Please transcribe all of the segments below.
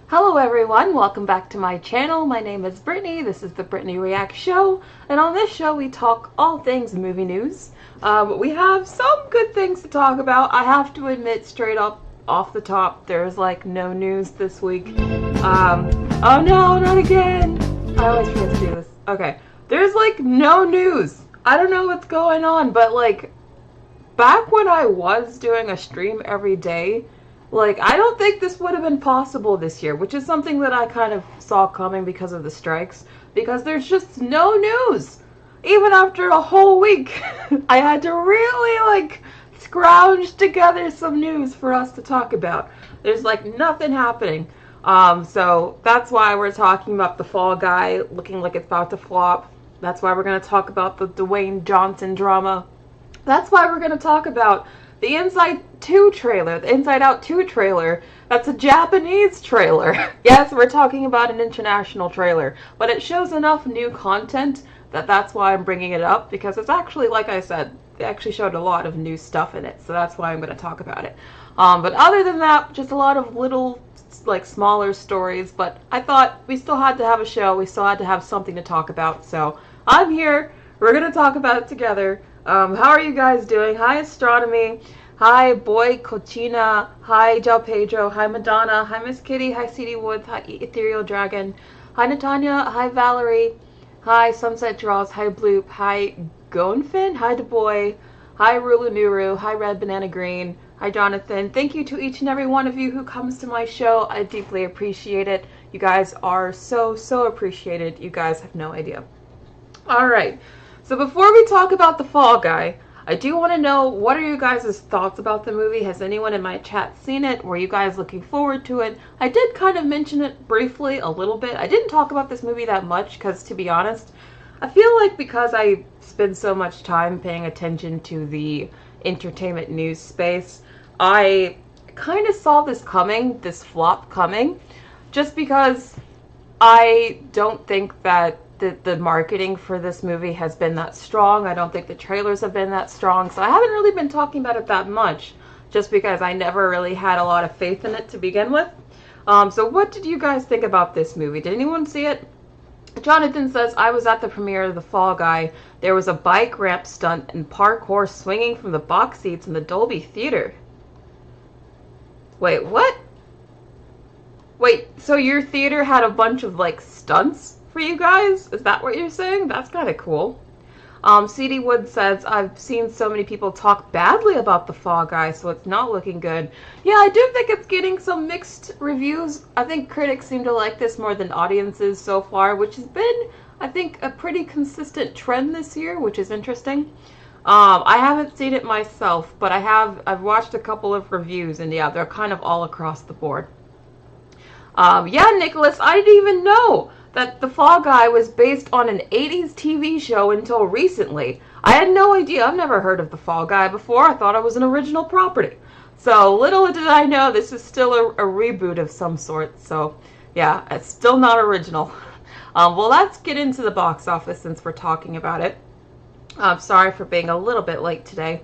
Hello everyone, welcome back to my channel. My name is Brittany, this is the Brittany Reacts Show, and on this show we talk all things movie news. We have some good things to talk about. I have to admit straight up off the top, there's like no news this week. Oh no, not again! I always forget to do this. Okay, there's like no news. I don't know what's going on, but like back when I was doing a stream every day, like, I don't think this would have been possible this year, which is something that I kind of saw coming because of the strikes, because there's just no news. Even after a whole week, I had to really, like, scrounge together some news for us to talk about. There's, like, nothing happening. So that's why we're talking about the Fall Guy looking like it's about to flop. That's why we're going to talk about the Dwayne Johnson drama. That's why we're going to talk about the Inside Out 2 trailer, that's a Japanese trailer. Yes, we're talking about an international trailer, but it shows enough new content that's why I'm bringing it up, because it's actually, like I said, they actually showed a lot of new stuff in it, so that's why I'm going to talk about it. But other than that, just a lot of little, like, smaller stories, but I thought we still had to have a show, we still had to have something to talk about, so I'm here, we're going to talk about it together. How are you guys doing? Hi, Astronomy. Hi, Boy Cochina. Hi, Del Pedro. Hi, Madonna. Hi, Miss Kitty. Hi, CD Woods. Hi, Ethereal Dragon. Hi, Natanya. Hi, Valerie. Hi, Sunset Draws. Hi, Bloop. Hi, Gonfin. Hi, DeBoy. Hi, Rulu Nuru. Hi, Red Banana Green. Hi, Jonathan. Thank you to each and every one of you who comes to my show. I deeply appreciate it. You guys are so appreciated. You guys have no idea. All right. So before we talk about the Fall Guy, I do want to know, what are you guys' thoughts about the movie? Has anyone in my chat seen it? Were you guys looking forward to it? I did kind of mention it briefly a little bit. I didn't talk about this movie that much because, to be honest, I feel like because I spend so much time paying attention to the entertainment news space, I kind of saw this coming, this flop coming, just because I don't think that the marketing for this movie has been that strong. I don't think the trailers have been that strong, so I haven't really been talking about it that much, just because I never really had a lot of faith in it to begin with. So what did you guys think about this movie? Did anyone see it? Jonathan says, I was at the premiere of The Fall Guy. There was a bike ramp stunt and parkour swinging from the box seats in the Dolby Theater. Wait, what? Wait, so your theater had a bunch of, like, stunts for you guys? Is that what you're saying? That's kind of cool. CD Wood says, I've seen so many people talk badly about The Fall Guy, so it's not looking good. Yeah, I do think it's getting some mixed reviews. I think critics seem to like this more than audiences so far, which has been, I think, a pretty consistent trend this year, which is interesting. I haven't seen it myself, but I've watched a couple of reviews, and yeah, they're kind of all across the board. Yeah, Nicholas, I didn't even know that The Fall Guy was based on an 80s TV show until recently. I had no idea. I've never heard of The Fall Guy before. I thought it was an original property. So little did I know this is still a reboot of some sort. So yeah, it's still not original. Well, let's get into the box office since we're talking about it. I'm sorry for being a little bit late today.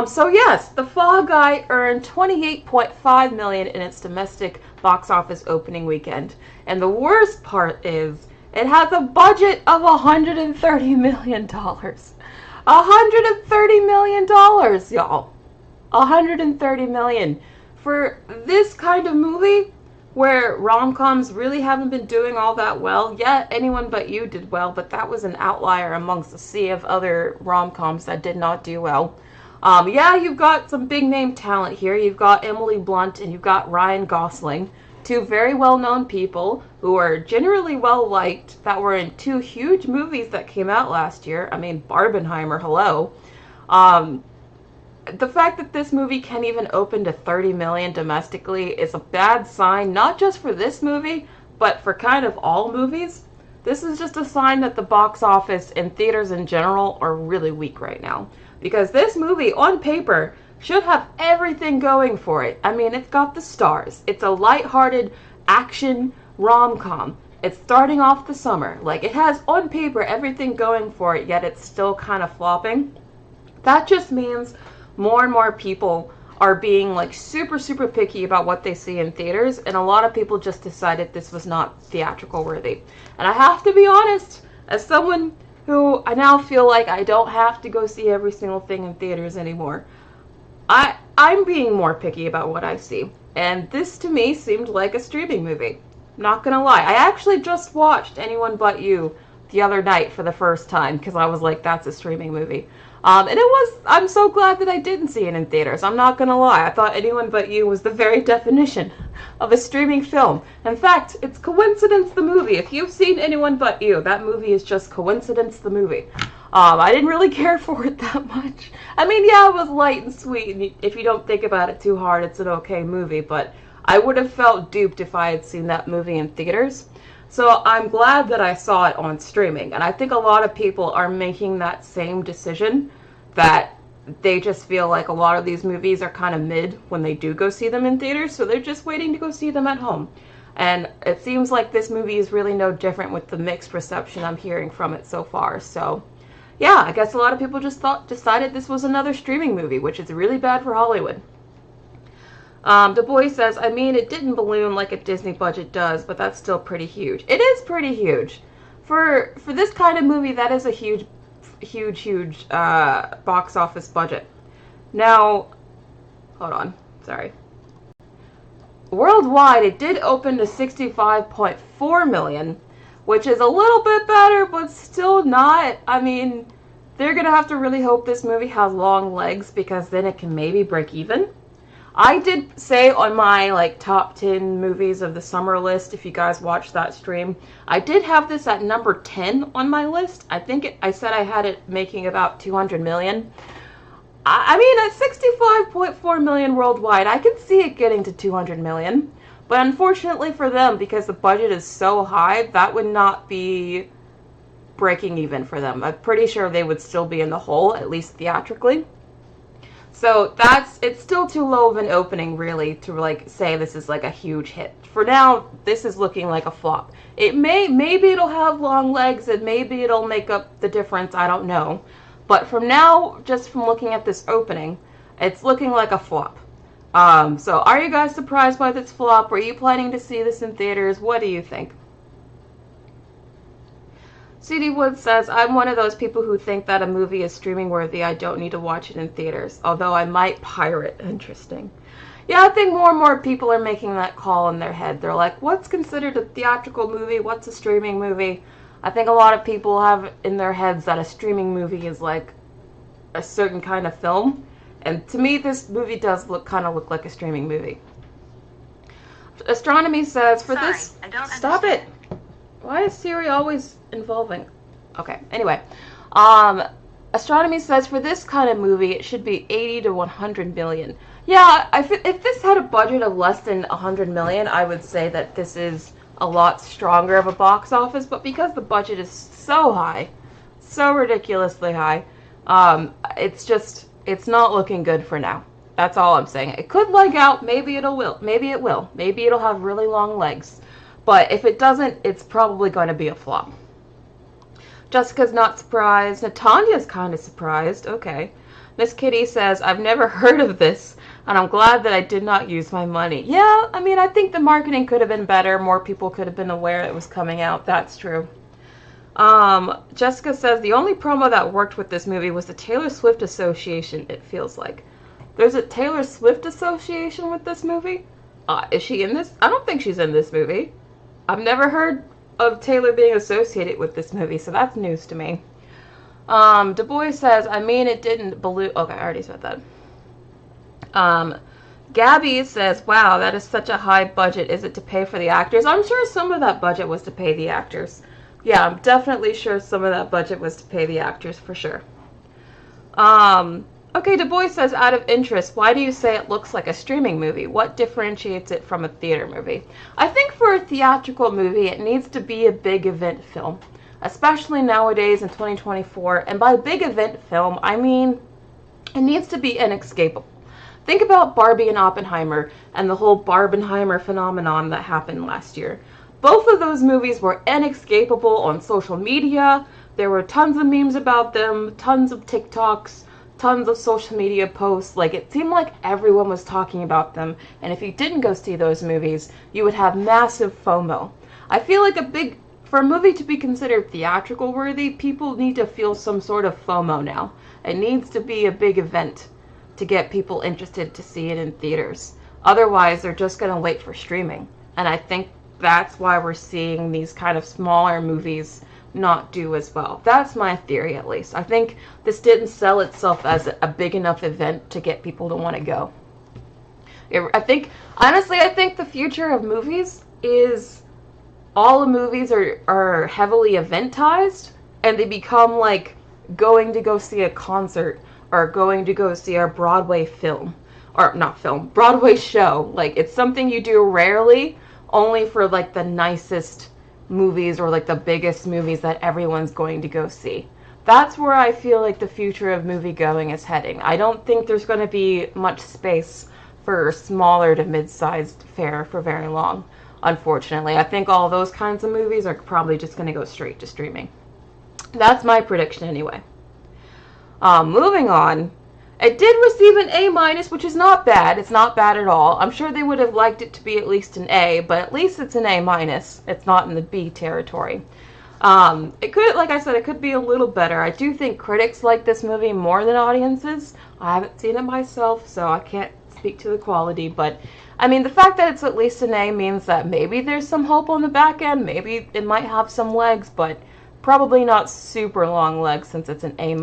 So yes, The Fall Guy earned $28.5 million in its domestic box office opening weekend. And the worst part is, it has a budget of $130 million. $130 million, y'all. $130 million. For this kind of movie, where rom-coms really haven't been doing all that well. Yeah, Anyone But You did well, but that was an outlier amongst a sea of other rom-coms that did not do well. Yeah, you've got some big name talent here. You've got Emily Blunt and you've got Ryan Gosling, two very well-known people who are generally well-liked, that were in two huge movies that came out last year. I mean, Barbenheimer, hello. The fact that this movie can't even open to $30 million domestically is a bad sign, not just for this movie, but for kind of all movies. This is just a sign that the box office and theaters in general are really weak right now. Because this movie, on paper, should have everything going for it. I mean, it's got the stars. It's a lighthearted action rom-com. It's starting off the summer. Like, it has, on paper, everything going for it, yet it's still kind of flopping. That just means more and more people are being like super, super picky about what they see in theaters, and a lot of people just decided this was not theatrical worthy. And I have to be honest, as someone who I now feel like I don't have to go see every single thing in theaters anymore, I'm being more picky about what I see. And this to me seemed like a streaming movie. Not gonna lie. I actually just watched Anyone But You the other night for the first time because I was like, that's a streaming movie. And I'm so glad that I didn't see it in theaters. I'm not gonna lie. I thought Anyone But You was the very definition of a streaming film. In fact, it's Coincidence the movie. If you've seen Anyone But You, that movie is just Coincidence the movie. I didn't really care for it that much. I mean, yeah, it was light and sweet, and if you don't think about it too hard, it's an okay movie, but I would have felt duped if I had seen that movie in theaters. So I'm glad that I saw it on streaming, and I think a lot of people are making that same decision, that they just feel like a lot of these movies are kind of mid when they do go see them in theaters, so they're just waiting to go see them at home. And it seems like this movie is really no different with the mixed reception I'm hearing from it so far, so yeah, I guess a lot of people just decided this was another streaming movie, which is really bad for Hollywood. Du Bois says, I mean, it didn't balloon like a Disney budget does, but that's still pretty huge. It is pretty huge. For this kind of movie, that is a huge box office budget. Now, hold on, sorry. Worldwide, it did open to 65.4 million, which is a little bit better, but still not. I mean, they're gonna have to really hope this movie has long legs, because then it can maybe break even. I did say on my like top 10 movies of the summer list, if you guys watched that stream, I did have this at number 10 on my list. I said I had it making about 200 million. I mean, at 65.4 million worldwide, I can see it getting to 200 million. But unfortunately for them, because the budget is so high, that would not be breaking even for them. I'm pretty sure they would still be in the hole, at least theatrically. So it's still too low of an opening, really, to like say this is like a huge hit. For now, this is looking like a flop. Maybe it'll have long legs and maybe it'll make up the difference, I don't know. But from now, just from looking at this opening, it's looking like a flop. So are you guys surprised by this flop? Were you planning to see this in theaters? What do you think? CD Wood says, I'm one of those people who think that a movie is streaming worthy. I don't need to watch it in theaters, although I might pirate. Interesting. Yeah, I think more and more people are making that call in their head. They're like, what's considered a theatrical movie? What's a streaming movie? I think a lot of people have in their heads that a streaming movie is like a certain kind of film. And to me, this movie does kind of look like a streaming movie. Astronomy says, Stop it! Why is Siri always involving? Okay, anyway. Astronomy says, for this kind of movie, it should be 80 to 100 million. Yeah, if this had a budget of less than 100 million, I would say that this is a lot stronger of a box office, but because the budget is so high, so ridiculously high, it's not looking good for now. That's all I'm saying. It could leg out, maybe it will. Maybe it'll have really long legs. But if it doesn't, it's probably going to be a flop. Jessica's not surprised. Natanya's kind of surprised. Okay. Miss Kitty says, I've never heard of this, and I'm glad that I did not use my money. Yeah, I mean, I think the marketing could have been better. More people could have been aware it was coming out. That's true. Jessica says, the only promo that worked with this movie was the Taylor Swift Association, it feels like. There's a Taylor Swift Association with this movie? Is she in this? I don't think she's in this movie. I've never heard of Taylor being associated with this movie, so that's news to me. Du Bois says, I mean, it didn't balloon. Okay, I already said that. Gabby says, wow, that is such a high budget. Is it to pay for the actors? I'm sure some of that budget was to pay the actors. Yeah, I'm definitely sure some of that budget was to pay the actors, for sure. Okay, Du Bois says, out of interest, why do you say it looks like a streaming movie? What differentiates it from a theater movie? I think for a theatrical movie, it needs to be a big event film, especially nowadays in 2024. And by big event film, I mean it needs to be inescapable. Think about Barbie and Oppenheimer and the whole Barbenheimer phenomenon that happened last year. Both of those movies were inescapable on social media. There were tons of memes about them, tons of TikToks, tons of social media posts. Like, it seemed like everyone was talking about them, and if you didn't go see those movies, you would have massive FOMO. I feel like for a movie to be considered theatrical worthy, people need to feel some sort of FOMO now. It needs to be a big event to get people interested to see it in theaters. Otherwise, they're just going to wait for streaming. And I think that's why we're seeing these kind of smaller movies not do as well. That's my theory, at least. I think this didn't sell itself as a big enough event to get people to want to go. Honestly, I think the future of movies is all the movies are heavily eventized, and they become like going to go see a concert or going to go see a Broadway Broadway show. Like, it's something you do rarely, only for like the nicest movies or like the biggest movies that everyone's going to go see. That's where I feel like the future of movie going is heading. I don't think there's going to be much space for smaller to mid-sized fare for very long, unfortunately. I think all those kinds of movies are probably just going to go straight to streaming. That's my prediction anyway. Moving on. It did receive an A-, which is not bad. It's not bad at all. I'm sure they would have liked it to be at least an A, but at least it's an A-. It's not in the B territory. It could, like I said, it could be a little better. I do think critics like this movie more than audiences. I haven't seen it myself, so I can't speak to the quality, but I mean, the fact that it's at least an A means that maybe there's some hope on the back end. Maybe it might have some legs, but probably not super long legs since it's an A-.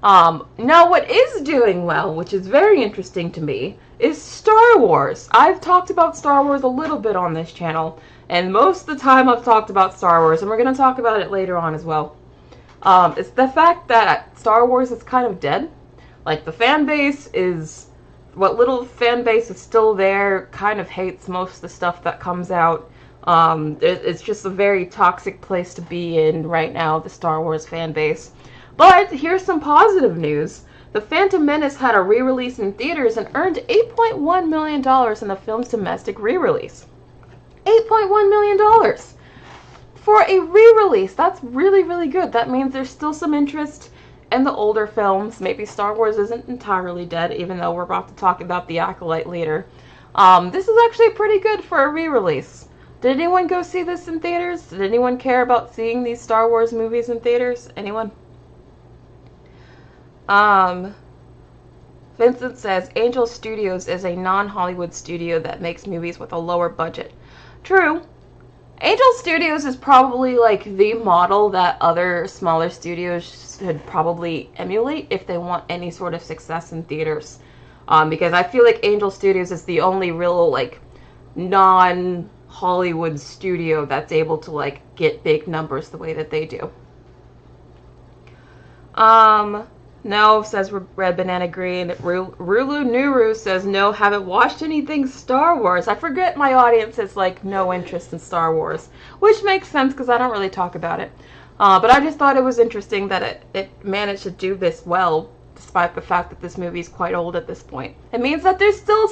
Now what is doing well, which is very interesting to me, is Star Wars. I've talked about Star Wars a little bit on this channel, and most of the time I've talked about Star Wars, and we're going to talk about it later on as well. It's the fact that Star Wars is kind of dead. Like, the fan base is, what little fan base is still there, kind of hates most of the stuff that comes out. It's just a very toxic place to be in right now, the Star Wars fan base. But here's some positive news. The Phantom Menace had a re-release in theaters and earned $8.1 million in the film's domestic re-release. $8.1 million for a re-release. That's really, really good. That means there's still some interest in the older films. Maybe Star Wars isn't entirely dead, even though we're about to talk about The Acolyte later. This is actually pretty good for a re-release. Did anyone go see this in theaters? Did anyone care about seeing these Star Wars movies in theaters? Anyone? Vincent says, Angel Studios is a non-Hollywood studio that makes movies with a lower budget. True. Angel Studios is probably like the model that other smaller studios should probably emulate if they want any sort of success in theaters. Because I feel like Angel Studios is the only real like non-Hollywood studio that's able to like get big numbers the way that they do. No, says Red Banana Green. Rulu Nuru says, no, haven't watched anything Star Wars. I forget my audience has, like, no interest in Star Wars. Which makes sense, because I don't really talk about it. But I just thought it was interesting that it managed to do this well, despite the fact that this movie is quite old at this point. It means that there's still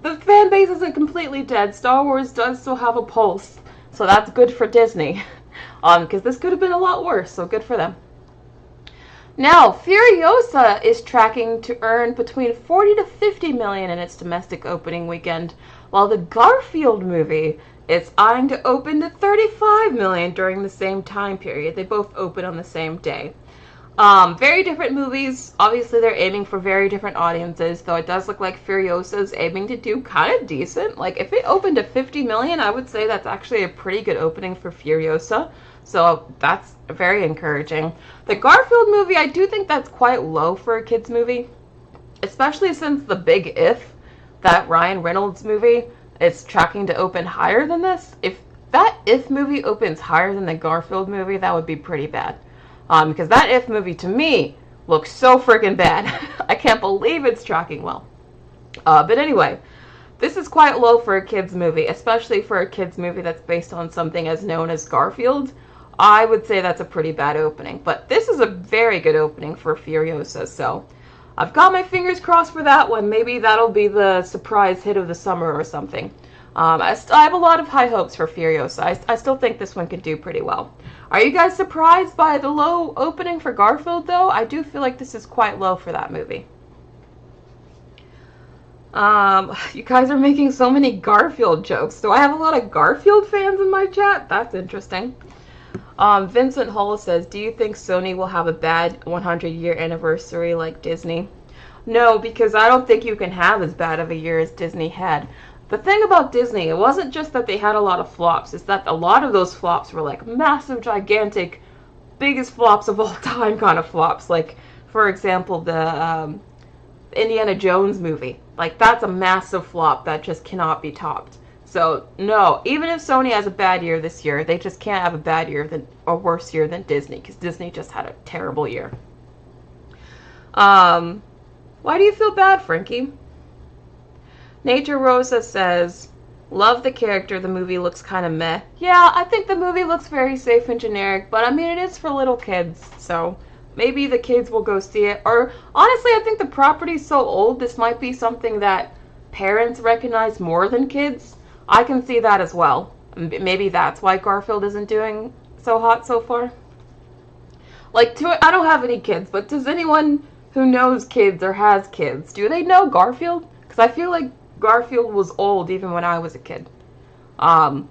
the fan base isn't completely dead. Star Wars does still have a pulse. So that's good for Disney. Because this could have been a lot worse, so good for them. Now, Furiosa is tracking to earn between 40 to 50 million in its domestic opening weekend, while the Garfield movie is eyeing to open to 35 million during the same time period. They both open on the same day. Very different movies. Obviously, they're aiming for very different audiences, though it does look like Furiosa is aiming to do kind of decent. Like, if it opened to 50 million, I would say that's actually a pretty good opening for Furiosa. So that's very encouraging. The Garfield movie, I do think that's quite low for a kid's movie. Especially since The Big If, that Ryan Reynolds movie, is tracking to open higher than this. If that If movie opens higher than the Garfield movie, that would be pretty bad. Because that If movie, to me, looks so freaking bad. I can't believe it's tracking well. But anyway, this is quite low for a kid's movie, especially for a kid's movie that's based on something as known as Garfield. I would say that's a pretty bad opening, but this is a very good opening for Furiosa, so I've got my fingers crossed for that one. Maybe that'll be the surprise hit of the summer or something. I have a lot of high hopes for Furiosa. I still think this one could do pretty well. Are you guys surprised by the low opening for Garfield, though? I do feel like this is quite low for that movie. You guys are making so many Garfield jokes. Do I have a lot of Garfield fans in my chat? That's interesting. Vincent Hull says, do you think Sony will have a bad 100-year anniversary like Disney? No, because I don't think you can have as bad of a year as Disney had. The thing about Disney, it wasn't just that they had a lot of flops, it's that a lot of those flops were like massive, gigantic, biggest flops of all time kind of flops. Like, for example, the Indiana Jones movie. Like, that's a massive flop that just cannot be topped. So, no, even if Sony has a bad year this year, they just can't have a bad year or worse year than Disney, because Disney just had a terrible year. Why do you feel bad, Frankie? Nature Rosa says, love the character, the movie looks kind of meh. Yeah, I think the movie looks very safe and generic, but I mean, it is for little kids, so maybe the kids will go see it. Or, honestly, I think the property's so old, this might be something that parents recognize more than kids. I can see that as well. Maybe that's why Garfield isn't doing so hot so far. Like, I don't have any kids, but does anyone who knows kids or has kids, do they know Garfield? Because I feel like Garfield was old even when I was a kid. So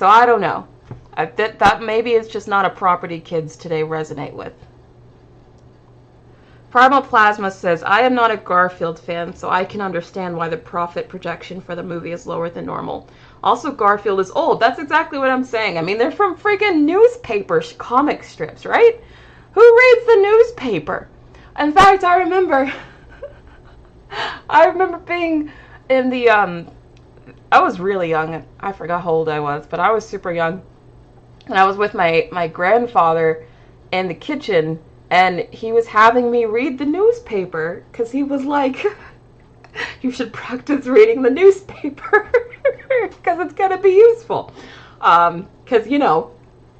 I don't know. That maybe it's just not a property kids today resonate with. Primal Plasma says, I am not a Garfield fan, so I can understand why the profit projection for the movie is lower than normal. Also, Garfield is old. That's exactly what I'm saying. I mean, they're from freaking newspaper comic strips, right? Who reads the newspaper? In fact, I remember being in the, I was really young. I forgot how old I was, but I was super young. And I was with my grandfather in the kitchen, and he was having me read the newspaper, because he was like, you should practice reading the newspaper, because it's going to be useful. Because, you know,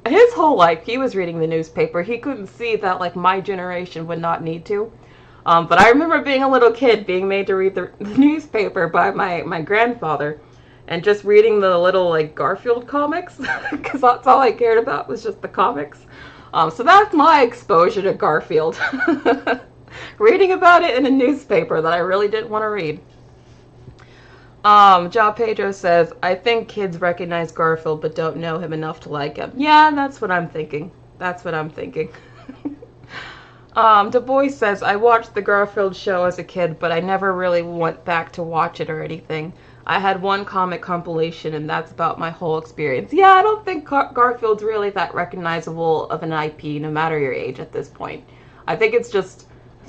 his whole life, he was reading the newspaper. He couldn't see that, like, my generation would not need to. But I remember being a little kid, being made to read the newspaper by my grandfather, and just reading the little, like, Garfield comics, because that's all I cared about was just the comics. So that's my exposure to Garfield. Reading about it in a newspaper that I really didn't want to read. Ja Pedro says, I think kids recognize Garfield but don't know him enough to like him. Yeah, that's what I'm thinking. That's what I'm thinking. Du Bois says, I watched the Garfield show as a kid, but I never really went back to watch it or anything. I had one comic compilation, and that's about my whole experience. Yeah, I don't think Garfield's really that recognizable of an IP, no matter your age at this point. I think it's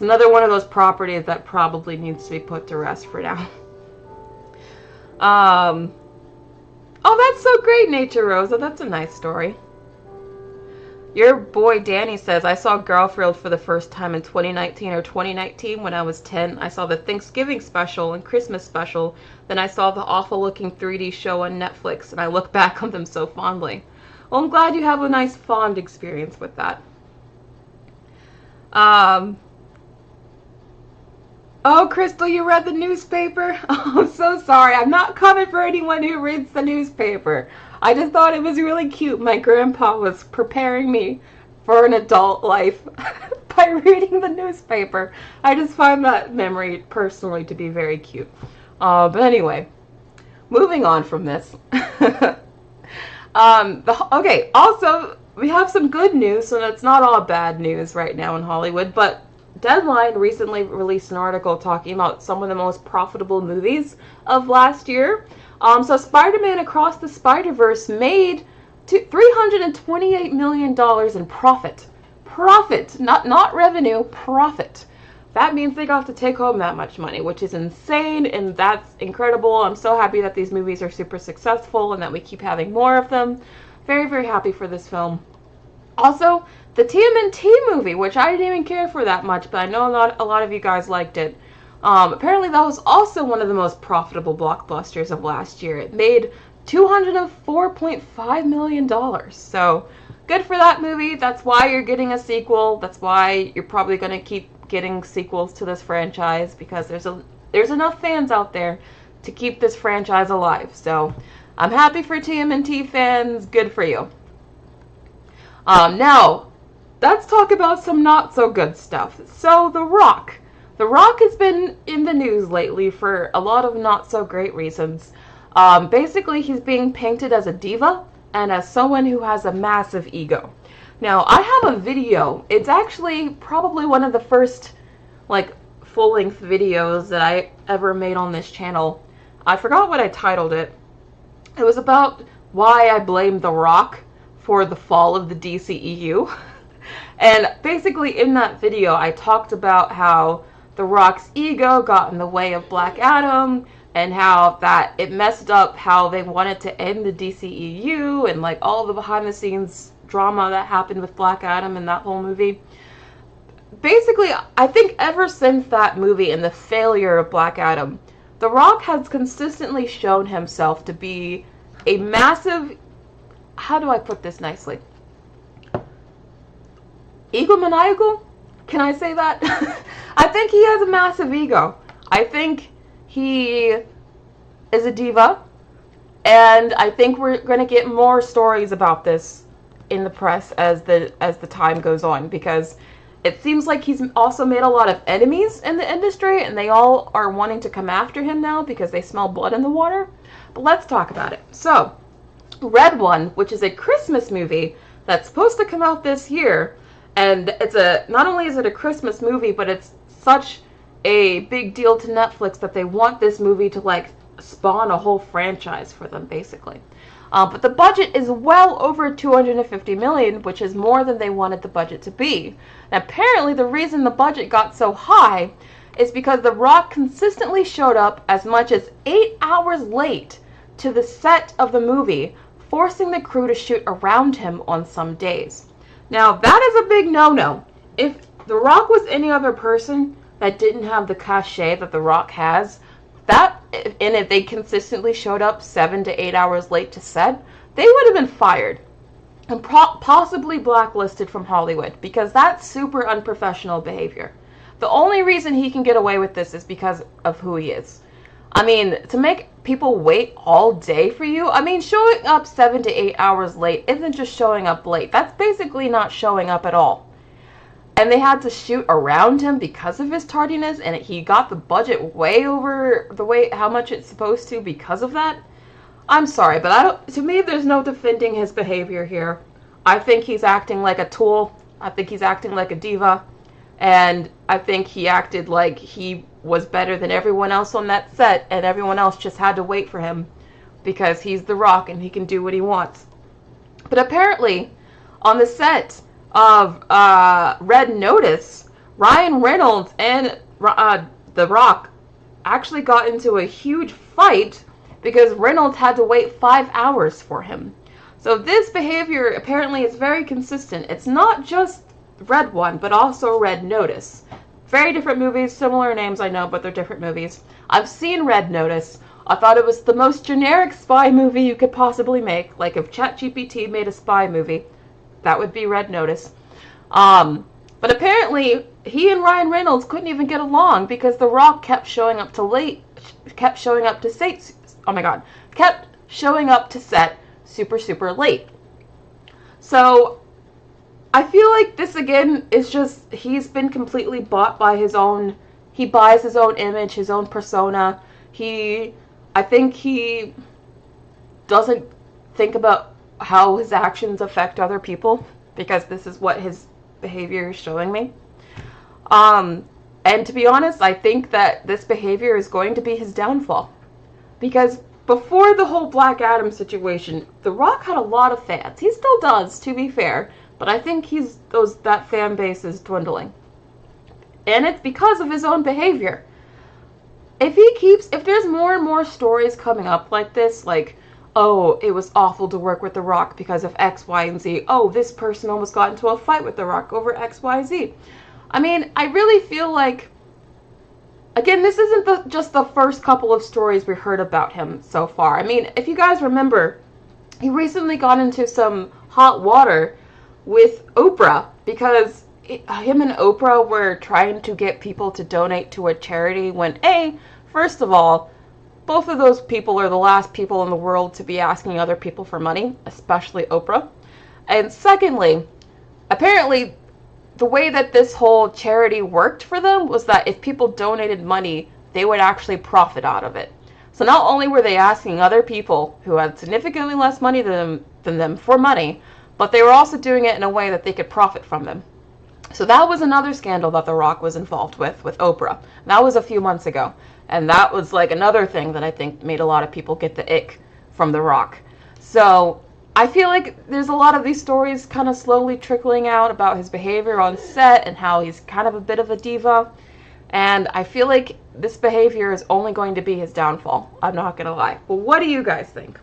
another one of those properties that probably needs to be put to rest for now. Oh, that's so great, Nature Rosa. That's a nice story. Your boy Danny says, I saw Garfield for the first time in 2019 or 2019 when I was 10. I saw the Thanksgiving special and Christmas special. Then I saw the awful-looking 3D show on Netflix, and I look back on them so fondly. Well, I'm glad you have a nice, fond experience with that. Oh, Crystal, you read the newspaper? Oh, I'm so sorry. I'm not coming for anyone who reads the newspaper. I just thought it was really cute. My grandpa was preparing me for an adult life by reading the newspaper. I just find that memory personally to be very cute. But anyway, moving on from this. Okay, also, we have some good news, so it's not all bad news right now in Hollywood, but Deadline recently released an article talking about some of the most profitable movies of last year. So Spider-Man Across the Spider-Verse made $328 million in profit. Profit, not revenue, profit. That means they got to take home that much money, which is insane, and that's incredible. I'm so happy that these movies are super successful and that we keep having more of them. Very, very happy for this film. Also, the TMNT movie, which I didn't even care for that much, but I know a lot of you guys liked it. Apparently that was also one of the most profitable blockbusters of last year. It made $204.5 million. So, good for that movie. That's why you're getting a sequel. That's why you're probably going to keep getting sequels to this franchise, because there's enough fans out there to keep this franchise alive. So I'm happy for TMNT fans. Good for you. Now, let's talk about some not so good stuff. So The Rock. The Rock has been in the news lately for a lot of not so great reasons. Basically, he's being painted as a diva and as someone who has a massive ego. Now, I have a video. It's actually probably one of the first, like, full-length videos that I ever made on this channel. I forgot what I titled it. It was about why I blame The Rock for the fall of the DCEU. And basically in that video, I talked about how The Rock's ego got in the way of Black Adam, and how that it messed up how they wanted to end the DCEU, and like all the behind-the-scenes drama that happened with Black Adam and that whole movie. Basically, I think ever since that movie and the failure of Black Adam, The Rock has consistently shown himself to be a massive, how do I put this nicely? Egomaniacal? Can I say that? I think he has a massive ego. I think he is a diva, and I think we're going to get more stories about this in the press as the time goes on, because it seems like he's also made a lot of enemies in the industry, and they all are wanting to come after him now because they smell blood in the water. But let's talk about it. So, Red One, which is a Christmas movie that's supposed to come out this year, and it's not only is it a Christmas movie, but it's such a big deal to Netflix that they want this movie to like spawn a whole franchise for them, basically. But the budget is well over $250 million, which is more than they wanted the budget to be. And apparently the reason the budget got so high is because The Rock consistently showed up as much as 8 hours late to the set of the movie, forcing the crew to shoot around him on some days. Now, that is a big no-no. If The Rock was any other person that didn't have the cachet that The Rock has, and if they consistently showed up 7 to 8 hours late to set, they would have been fired and possibly blacklisted from Hollywood, because that's super unprofessional behavior. The only reason he can get away with this is because of who he is. I mean, to make people wait all day for you, I mean, showing up 7 to 8 hours late isn't just showing up late. That's basically not showing up at all. And they had to shoot around him because of his tardiness, and he got the budget way over the way how much it's supposed to because of that. I'm sorry, but to me, there's no defending his behavior here. I think he's acting like a tool. I think he's acting like a diva. And I think he acted like he was better than everyone else on that set, and everyone else just had to wait for him because he's The Rock and he can do what he wants. But apparently, on the set of Red Notice, Ryan Reynolds and The Rock actually got into a huge fight because Reynolds had to wait 5 hours for him. So this behavior apparently is very consistent. It's not just Red One, but also Red Notice. Very different movies, similar names, I know, but they're different movies. I've seen Red Notice. I thought it was the most generic spy movie you could possibly make. Like if ChatGPT made a spy movie, that would be Red Notice. But apparently, he and Ryan Reynolds couldn't even get along because The Rock kept showing up kept showing up to set super late. So, I feel like this again is just, he's been completely bought by he buys his own image, his own persona. I think he doesn't think about how his actions affect other people, because this is what his behavior is showing me. And to be honest, I think that this behavior is going to be his downfall. Because before the whole Black Adam situation, The Rock had a lot of fans. He still does, to be fair, but I think that fan base is dwindling. And it's because of his own behavior. If there's more and more stories coming up like this, like, oh, it was awful to work with The Rock because of X, Y, and Z. Oh, this person almost got into a fight with The Rock over X, Y, Z. I mean, I really feel like, again, this isn't just the first couple of stories we heard about him so far. I mean, if you guys remember, he recently got into some hot water with Oprah because him and Oprah were trying to get people to donate to a charity when, first of all, both of those people are the last people in the world to be asking other people for money, especially Oprah. And secondly, apparently the way that this whole charity worked for them was that if people donated money, they would actually profit out of it. So not only were they asking other people who had significantly less money than them for money, but they were also doing it in a way that they could profit from them. So that was another scandal that The Rock was involved with Oprah. That was a few months ago. And that was like another thing that I think made a lot of people get the ick from The Rock. So I feel like there's a lot of these stories kind of slowly trickling out about his behavior on set and how he's kind of a bit of a diva. And I feel like this behavior is only going to be his downfall. I'm not going to lie. But what do you guys think?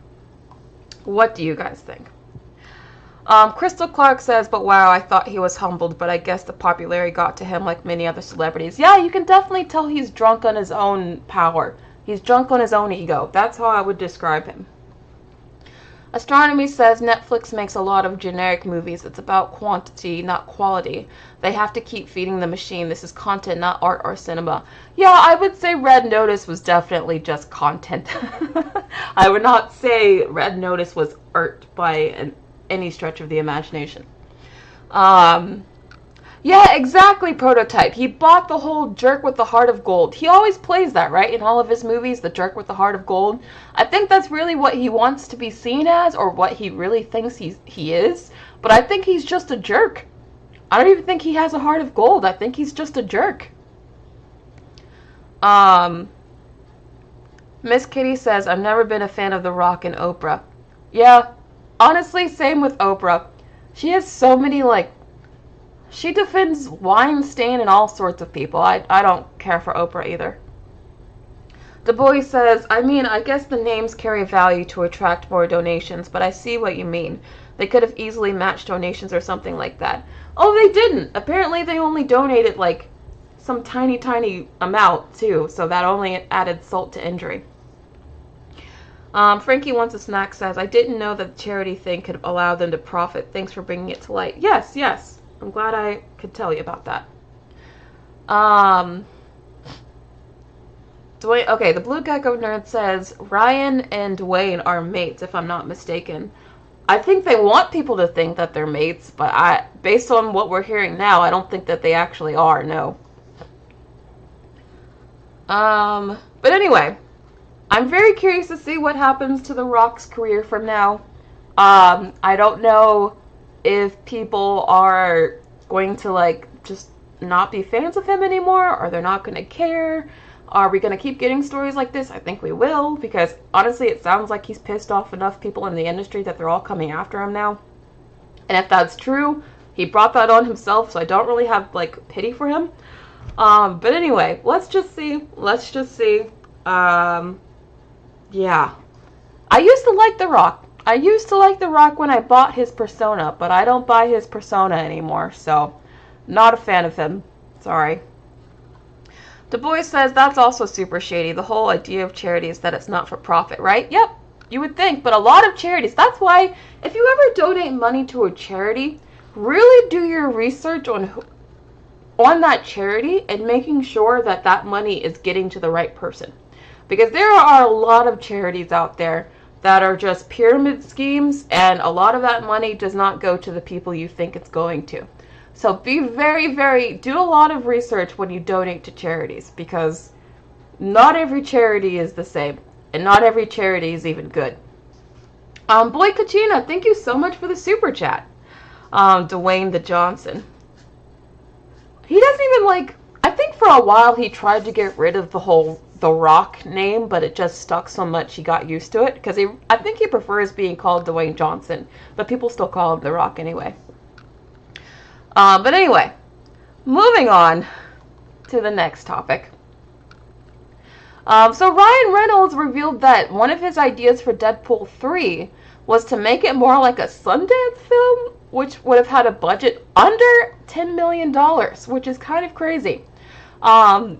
What do you guys think? Crystal Clark says, but wow, I thought he was humbled, but I guess the popularity got to him like many other celebrities. Yeah, you can definitely tell he's drunk on his own power. He's drunk on his own ego. That's how I would describe him. Astronomy says Netflix makes a lot of generic movies. It's about quantity, not quality. They have to keep feeding the machine. This is content, not art or cinema. Yeah, I would say Red Notice was definitely just content. I would not say Red Notice was art by any stretch of the imagination. Yeah, exactly, Prototype. He bought the whole jerk with the heart of gold. He always plays that, right? In all of his movies, the jerk with the heart of gold. I think that's really what he wants to be seen as, or what he really thinks he is. But I think he's just a jerk. I don't even think he has a heart of gold. I think he's just a jerk. Miss Kitty says, I've never been a fan of The Rock and Oprah. Yeah, honestly, same with Oprah. She has so many, she defends Weinstein and all sorts of people. I don't care for Oprah either. Du Bois says, I mean, I guess the names carry value to attract more donations, but I see what you mean. They could have easily matched donations or something like that. Oh, they didn't. Apparently they only donated, some tiny amount, too, so that only added salt to injury. Frankie Wants a Snack says, I didn't know that the charity thing could allow them to profit. Thanks for bringing it to light. Yes. I'm glad I could tell you about that. Dwayne, okay, the Blue Gecko Nerd says, Ryan and Dwayne are mates, if I'm not mistaken. I think they want people to think that they're mates, but based on what we're hearing now, I don't think that they actually are, no. But anyway, I'm very curious to see what happens to The Rock's career from now. I don't know if people are going to just not be fans of him anymore, or they're not going to care. Are we going to keep getting stories like this? I think we will, because honestly it sounds like he's pissed off enough people in the industry that they're all coming after him now. And if that's true, he brought that on himself, so I don't really have pity for him. But anyway, let's just see. Yeah. I used to like The Rock. I used to like The Rock when I bought his persona, but I don't buy his persona anymore, so not a fan of him. Sorry. Du Bois says that's also super shady. The whole idea of charity is that it's not for profit, right? Yep, you would think, but a lot of charities, that's why if you ever donate money to a charity, really do your research on that charity and making sure that that money is getting to the right person. Because there are a lot of charities out there that are just pyramid schemes, and a lot of that money does not go to the people you think it's going to. So be do a lot of research when you donate to charities, because not every charity is the same, and not every charity is even good. Boy Kachina, thank you so much for the super chat. Dwayne the Johnson. He doesn't even I think for a while he tried to get rid of the whole The Rock name, but it just stuck so much he got used to it, because I think he prefers being called Dwayne Johnson, but people still call him The Rock anyway. But anyway, moving on to the next topic. So Ryan Reynolds revealed that one of his ideas for Deadpool 3 was to make it more like a Sundance film, which would have had a budget under $10 million, which is kind of crazy.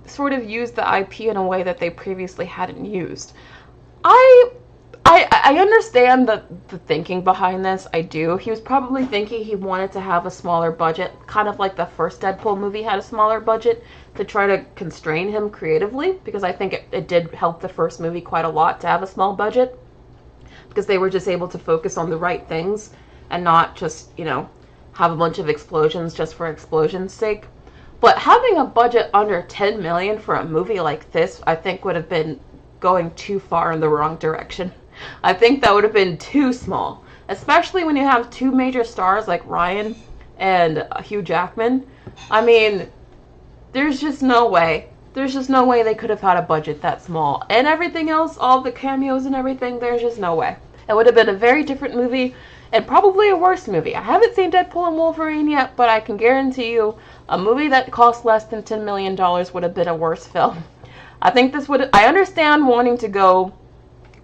Sort of used the IP in a way that they previously hadn't used. I I understand the thinking behind this. I do. He was probably thinking he wanted to have a smaller budget, kind of like the first Deadpool movie had a smaller budget to try to constrain him creatively, because I think it did help the first movie quite a lot to have a small budget, because they were just able to focus on the right things and not just, you know, have a bunch of explosions just for explosion's sake. But having a budget under 10 million for a movie like this, I think would have been going too far in the wrong direction. I think that would have been too small, especially when you have two major stars like Ryan and Hugh Jackman. I mean, there's just no way. There's just no way they could have had a budget that small. And everything else, all the cameos and everything, there's just no way. It would have been a very different movie, and probably a worse movie. I haven't seen Deadpool and Wolverine yet, but I can guarantee you a movie that cost less than $10 million would have been a worse film. I think this would... I understand wanting to go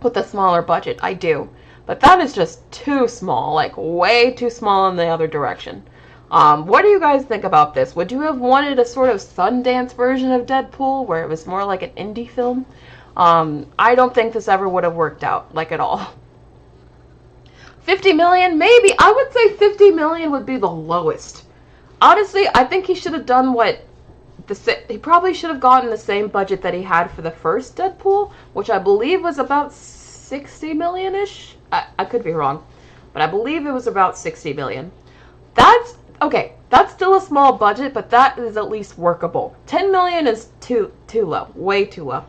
with a smaller budget. I do. But that is just too small. Like, way too small in the other direction. What do you guys think about this? Would you have wanted a sort of Sundance version of Deadpool, where it was more like an indie film? I don't think this ever would have worked out, like, at all. 50 million? Maybe. I would say 50 million would be the lowest. Honestly, I think he should have done what... he probably should have gotten the same budget that he had for the first Deadpool, which I believe was about 60 million-ish. I could be wrong, but I believe it was about 60 million. That's, okay, that's still a small budget, but that is at least workable. 10 million is too low, way too low.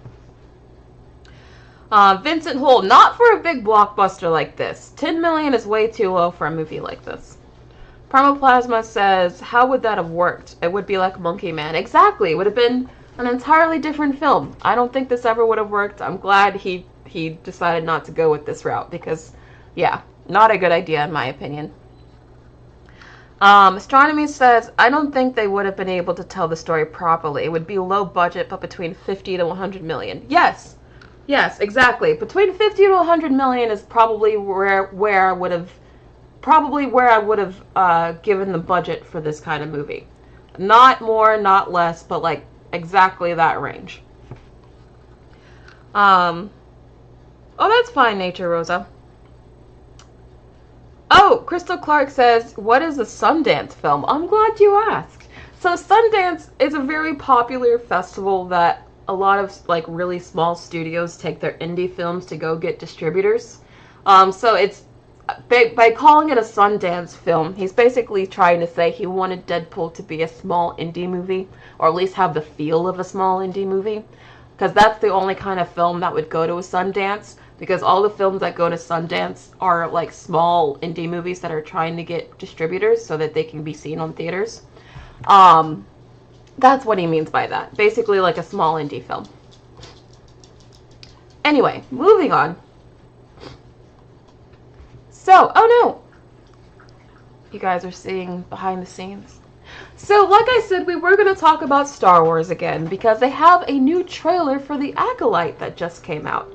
Vincent Hull, not for a big blockbuster like this. 10 million is way too low for a movie like this. Primoplasma says, how would that have worked? It would be like Monkey Man. Exactly. It would have been an entirely different film. I don't think this ever would have worked. I'm glad he decided not to go with this route because, yeah, not a good idea in my opinion. Astronomy says, I don't think they would have been able to tell the story properly. It would be low budget, but between 50 to 100 million. Yes. Yes, exactly. Between 50 to 100 million is probably where I would have... Probably where I would have given the budget for this kind of movie. Not more, not less, but like exactly that range. Oh, that's fine, Nature Rosa. Oh, Crystal Clark says, what is a Sundance film? I'm glad you asked. So Sundance is a very popular festival that a lot of like really small studios take their indie films to go get distributors. So it's by calling it a Sundance film, he's basically trying to say he wanted Deadpool to be a small indie movie, or at least have the feel of a small indie movie, because that's the only kind of film that would go to a Sundance, because all the films that go to Sundance are like small indie movies that are trying to get distributors so that they can be seen on theaters. That's what he means by that. Basically like a small indie film. Anyway, moving on. So, oh no! You guys are seeing behind the scenes. So, like I said, we were going to talk about Star Wars again, because they have a new trailer for The Acolyte that just came out.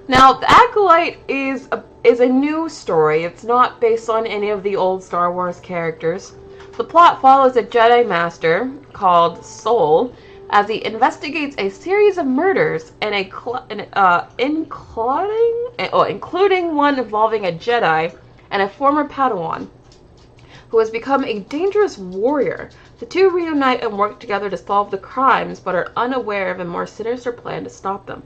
Now, The Acolyte is a new story. It's not based on any of the old Star Wars characters. The plot follows a Jedi Master called Soul as he investigates a series of murders and including one involving a Jedi and a former Padawan who has become a dangerous warrior. The two reunite and work together to solve the crimes, but are unaware of a more sinister plan to stop them.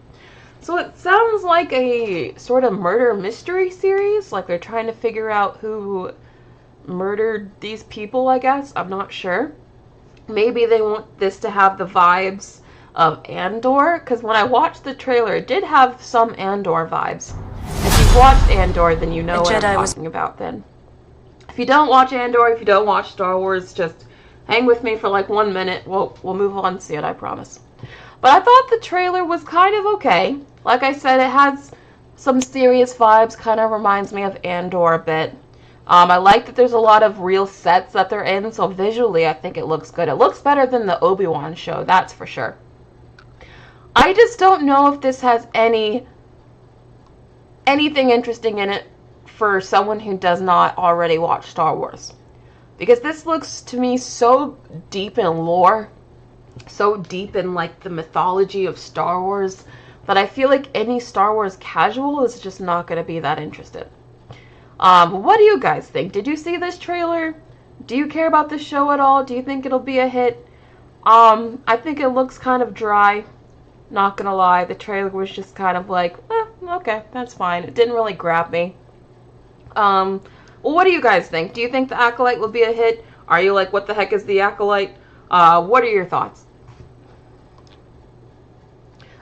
So it sounds like a sort of murder mystery series, like they're trying to figure out who murdered these people, I guess. I'm not sure. Maybe they want this to have the vibes of Andor, because when I watched the trailer, it did have some Andor vibes. If you've watched Andor, then you know what I'm talking about then. If you don't watch Andor, if you don't watch Star Wars, just hang with me for like 1 minute. We'll move on soon, I promise. But I thought the trailer was kind of okay. Like I said, it has some serious vibes, kind of reminds me of Andor a bit. I like that there's a lot of real sets that they're in, so visually I think it looks good. It looks better than the Obi-Wan show, that's for sure. I just don't know if this has anything interesting in it for someone who does not already watch Star Wars. Because this looks to me so deep in lore, so deep in like the mythology of Star Wars, that I feel like any Star Wars casual is just not going to be that interested. What do you guys think? Did you see this trailer? Do you care about this show at all? Do you think it'll be a hit? I think it looks kind of dry. Not gonna lie, the trailer was just kind of like, okay, that's fine. It didn't really grab me. Well, what do you guys think? Do you think The Acolyte will be a hit? Are you like, what the heck is The Acolyte? What are your thoughts?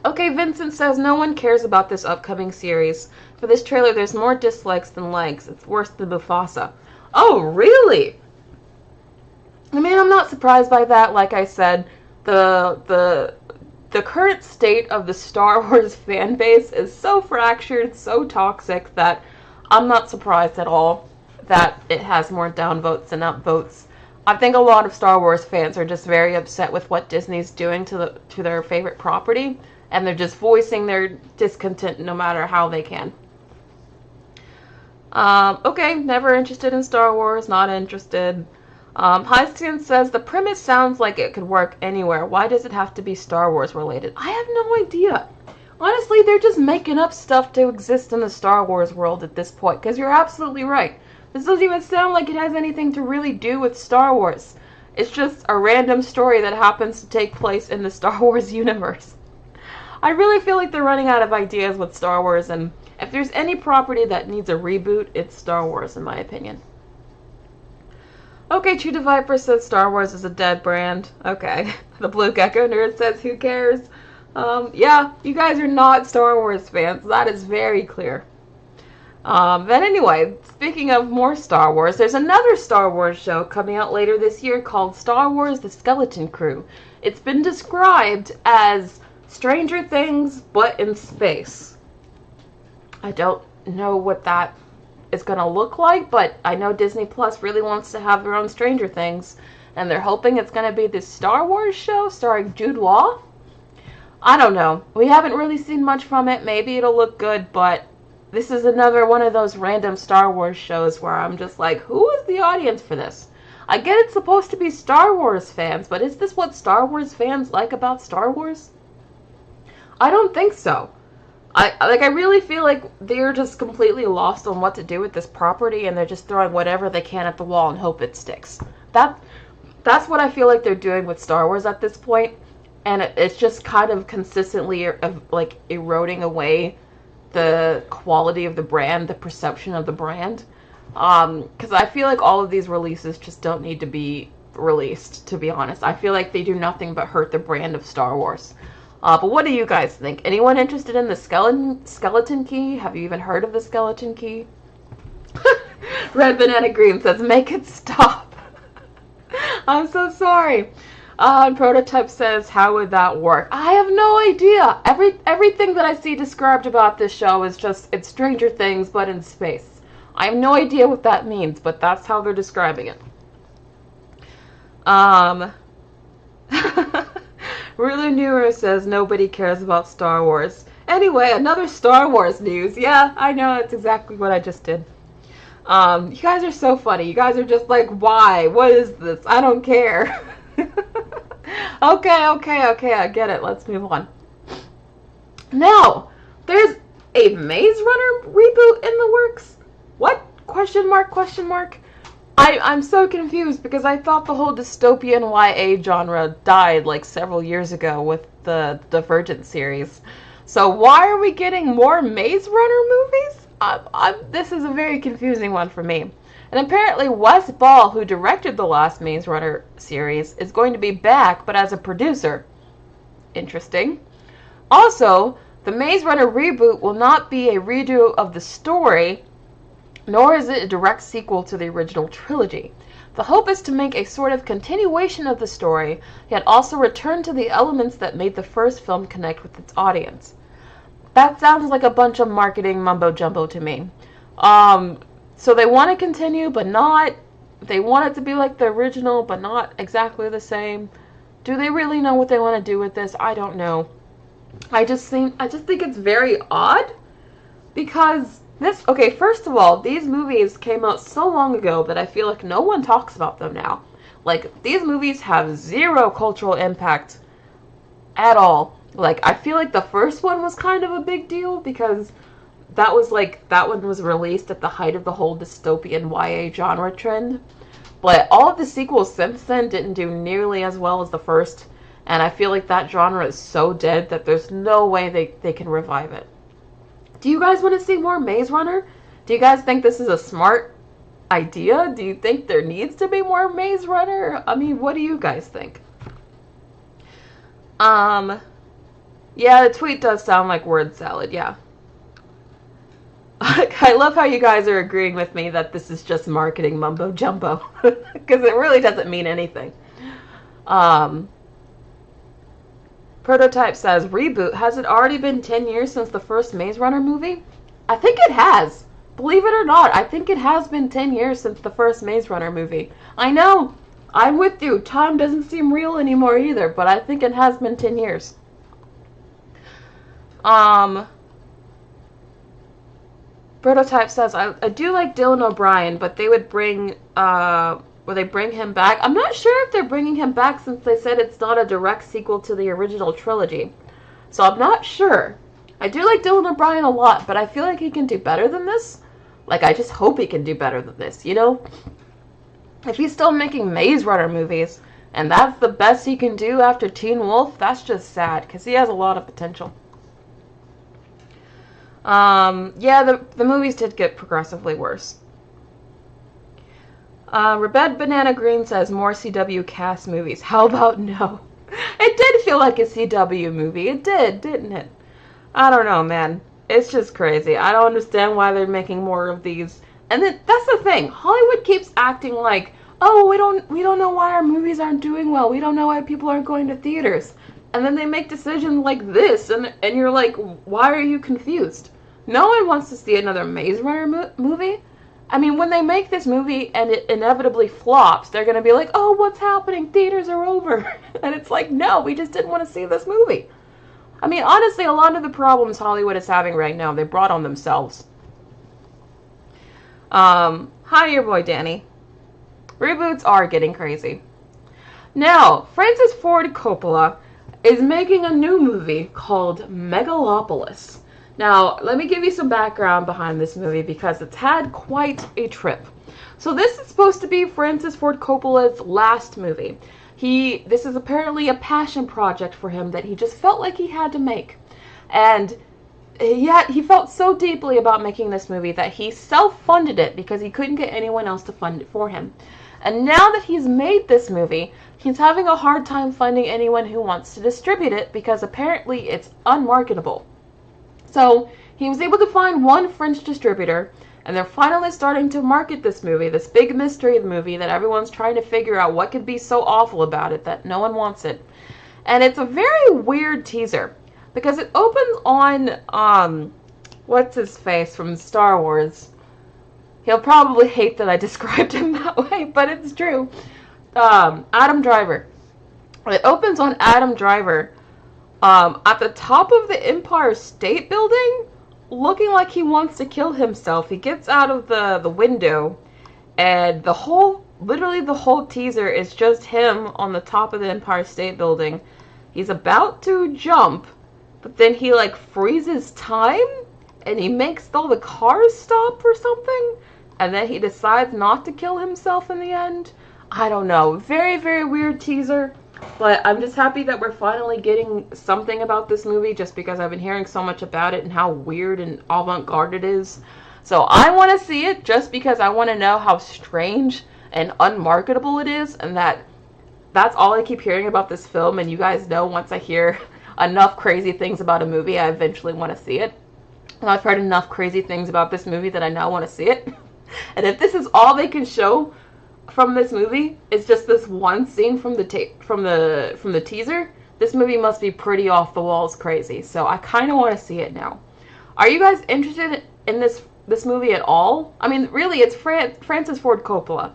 Okay, Vincent says, no one cares about this upcoming series. For this trailer, there's more dislikes than likes. It's worse than Mufasa. Oh, really? I mean, I'm not surprised by that. Like I said, the current state of the Star Wars fan base is so fractured, so toxic, that I'm not surprised at all that it has more downvotes than upvotes. I think a lot of Star Wars fans are just very upset with what Disney's doing to their favorite property, and they're just voicing their discontent no matter how they can. Okay, never interested in Star Wars, not interested. Hyacinth says, the premise sounds like it could work anywhere. Why does it have to be Star Wars related? I have no idea. Honestly, they're just making up stuff to exist in the Star Wars world at this point, because you're absolutely right. This doesn't even sound like it has anything to really do with Star Wars. It's just a random story that happens to take place in the Star Wars universe. I really feel like they're running out of ideas with Star Wars, and if there's any property that needs a reboot, it's Star Wars, in my opinion. Okay, True to Viper says Star Wars is a dead brand. Okay. The Blue Gecko Nerd says, who cares? Yeah, you guys are not Star Wars fans. That is very clear. But anyway, speaking of more Star Wars, there's another Star Wars show coming out later this year called Star Wars The Skeleton Crew. It's been described as Stranger Things, but in space. I don't know what that is going to look like, but I know Disney Plus really wants to have their own Stranger Things, and they're hoping it's going to be this Star Wars show starring Jude Law. I don't know. We haven't really seen much from it. Maybe it'll look good, but this is another one of those random Star Wars shows where I'm just like, who is the audience for this? I get it's supposed to be Star Wars fans, but is this what Star Wars fans like about Star Wars? I don't think so. I really feel like they're just completely lost on what to do with this property, and they're just throwing whatever they can at the wall and hope it sticks. That's what I feel like they're doing with Star Wars at this point, and it's just kind of consistently like eroding away the quality of the brand, the perception of the brand. Because I feel like all of these releases just don't need to be released, to be honest. I feel like they do nothing but hurt the brand of Star Wars. But what do you guys think? Anyone interested in the Skeleton Key? Have you even heard of the Skeleton Key? Red Banana Green says, make it stop. I'm so sorry. And Prototype says, how would that work? I have no idea. Everything that I see described about this show is just, it's Stranger Things, but in space. I have no idea what that means, but that's how they're describing it. Ruler Neuro says nobody cares about Star Wars. Anyway, another Star Wars news. Yeah, I know, that's exactly what I just did. You guys are so funny. You guys are just like, why? What is this? I don't care. Okay, I get it. Let's move on. Now, there's a Maze Runner reboot in the works. What? Question mark? I'm so confused because I thought the whole dystopian YA genre died like several years ago with the Divergent series. So why are we getting more Maze Runner movies? This is a very confusing one for me. And apparently Wes Ball, who directed the last Maze Runner series, is going to be back, but as a producer. Interesting. Also, the Maze Runner reboot will not be a redo of the story, nor is it a direct sequel to the original trilogy. The hope is to make a sort of continuation of the story, yet also return to the elements that made the first film connect with its audience. That sounds like a bunch of marketing mumbo-jumbo to me. So they want to continue, but not. They want it to be like the original, but not exactly the same. Do they really know what they want to do with this? I don't know. I just think it's very odd, because okay, first of all, these movies came out so long ago that I feel like no one talks about them now. Like, these movies have zero cultural impact at all. Like, I feel like the first one was kind of a big deal because that was like, that one was released at the height of the whole dystopian YA genre trend. But all of the sequels since then didn't do nearly as well as the first. And I feel like that genre is so dead that there's no way they can revive it. Do you guys want to see more Maze Runner? Do you guys think this is a smart idea? Do you think there needs to be more Maze Runner? I mean, what do you guys think? Yeah, the tweet does sound like word salad, yeah. I love how you guys are agreeing with me that this is just marketing mumbo jumbo, because it really doesn't mean anything. Prototype says, reboot, has it already been 10 years since the first Maze Runner movie? I think it has. Believe it or not, I think it has been 10 years since the first Maze Runner movie. I know, I'm with you, time doesn't seem real anymore either, but I think it has been 10 years. Prototype says, I do like Dylan O'Brien, but they would bring, will they bring him back? I'm not sure if they're bringing him back since they said it's not a direct sequel to the original trilogy. So I'm not sure. I do like Dylan O'Brien a lot, but I feel like he can do better than this. Like, I just hope he can do better than this, you know? If he's still making Maze Runner movies, and that's the best he can do after Teen Wolf, that's just sad, because he has a lot of potential. Yeah, the movies did get progressively worse. Rebed Banana Green says, more CW cast movies. How about no? It did feel like a CW movie. It did, didn't it? I don't know, man. It's just crazy. I don't understand why they're making more of these. And then, that's the thing. Hollywood keeps acting like, oh, we don't know why our movies aren't doing well. We don't know why people aren't going to theaters. And then they make decisions like this, and you're like, why are you confused? No one wants to see another Maze Runner movie. I mean, when they make this movie and it inevitably flops, they're going to be like, oh, what's happening? Theaters are over. And it's like, no, we just didn't want to see this movie. I mean, honestly, a lot of the problems Hollywood is having right now, they brought on themselves. Hi, your boy Danny. Reboots are getting crazy. Now, Francis Ford Coppola is making a new movie called Megalopolis. Now, let me give you some background behind this movie because it's had quite a trip. So this is supposed to be Francis Ford Coppola's last movie. This is apparently a passion project for him that he just felt like he had to make. And yet he felt so deeply about making this movie that he self-funded it because he couldn't get anyone else to fund it for him. And now that he's made this movie, he's having a hard time finding anyone who wants to distribute it because apparently it's unmarketable. So he was able to find one French distributor, and they're finally starting to market this movie, this big mystery movie that everyone's trying to figure out what could be so awful about it that no one wants it. And it's a very weird teaser because it opens on, what's his face from Star Wars? He'll probably hate that I described him that way, but it's true. Adam Driver. It opens on Adam Driver at the top of the Empire State Building, looking like he wants to kill himself. He gets out of the window, and literally the whole teaser is just him on the top of the Empire State Building. He's about to jump, but then he like freezes time, and he makes all the cars stop or something, and then he decides not to kill himself in the end. I don't know. Very, very weird teaser. But I'm just happy that we're finally getting something about this movie just because I've been hearing so much about it and how weird and avant-garde it is. So I want to see it just because I want to know how strange and unmarketable it is, and that's all I keep hearing about this film. And you guys know once I hear enough crazy things about a movie, I eventually want to see it. And I've heard enough crazy things about this movie that I now want to see it. And if this is all they can show from this movie, it's just this one scene from the teaser, this movie must be pretty off the walls crazy. So I kind of want to see it now. Are you guys interested in this movie at all? I mean, really, it's Francis Ford Coppola.